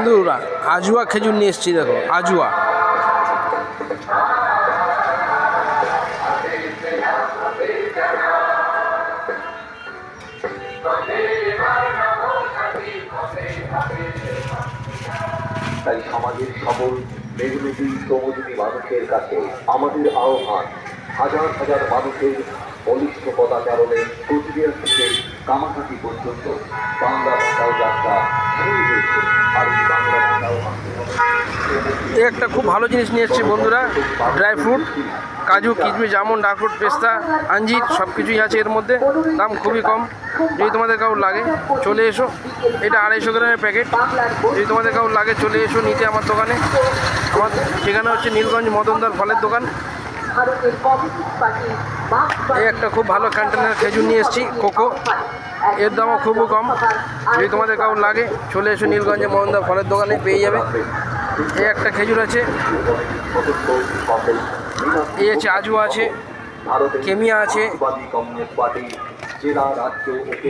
বন্ধুরা আজুয়া খেজুর নিয়ে এসেছি, দেখো আজুয়া। তাই সমাজের সবল মেরুনদী শ্রমজীবী মানুষের কাছে আমাদের আহ্বান, হাজার হাজার মানুষের বলিষ্ঠ পদাচারণে কোচবিহার থেকে কামারহাটি পর্যন্ত বাংলা বাঁচাও যাত্রা শুরু হয়েছে। আর এই বাংলা বাঁচাও এই একটা খুব ভালো জিনিস নিয়ে এসেছি বন্ধুরা, ড্রাই ফ্রুট, কাজু, কিশমিশ, আমন্ড, ডাকফ্রুট, পেস্তা, আঞ্জির সব কিছুই আছে এর মধ্যে। দাম খুবই কম। যদি তোমাদের কাউর লাগে চলে এসো। এটা 250 গ্রামের প্যাকেট। যদি তোমাদের কাউর লাগে চলে এসো নিতে আমার দোকানে। আমার ঠিকানা হচ্ছে নীলগঞ্জ মদনদার ফলের দোকান। এই একটা খুব ভালো কন্টেনার খেজুর নিয়ে এসেছি, কোকো। এর দামও খুবই কম। যদি তোমাদের কাউর লাগে চলে এসো নীলগঞ্জে মদনদার ফলের দোকানে, পেয়ে যাবে। এই একটা খেজুর আছে, এই আছে আজুয়া আছে, কেমিয়া আছে,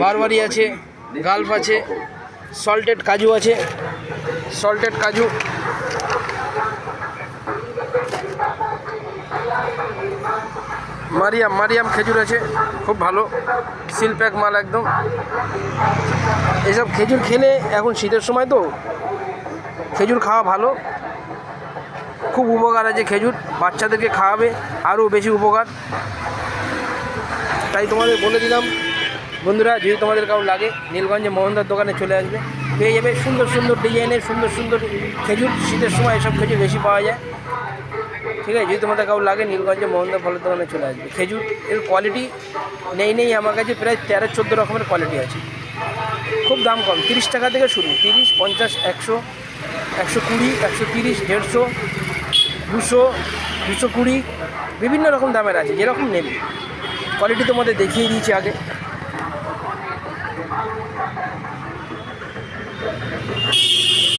বারবারি আছে, গালফ আছে, সল্টেড কাজু আছে, সল্টেড কাজু, মারিয়াম খেজুর আছে, খুব ভালো সিল প্যাক মাল একদম। এসব খেজুর খেলে এখন শীতের সময় তো খেজুর খাওয়া ভালো, খুব উপকার আছে খেজুর। বাচ্চাদেরকে খাওয়াবে আরও বেশি উপকার। তাই তোমাদের বলে দিলাম বন্ধুরা, যদি তোমাদের কাউ লাগে নীলগঞ্জে মোহনদার দোকানে চলে আসবে, পেয়ে যাবে সুন্দর সুন্দর ডিজাইনের সুন্দর সুন্দর খেজুর। শীতের সময় এসব খেজুর বেশি পাওয়া যায়, ঠিক আছে। যদি তোমাদের কাউ লাগে নীলগঞ্জে মোহনদার ফলের দোকানে চলে আসবে। খেজুর এর কোয়ালিটি নেই আমার কাছে প্রায় 13-14 রকমের কোয়ালিটি আছে। খুব দাম কম, 30 টাকা থেকে শুরু, 30, 50, 100, 120, 130, 150, 200, 220, বিভিন্ন রকম দামের আছে, যেরকম নেবে। কোয়ালিটি তোমাদের দেখিয়ে দিয়েছি আগে।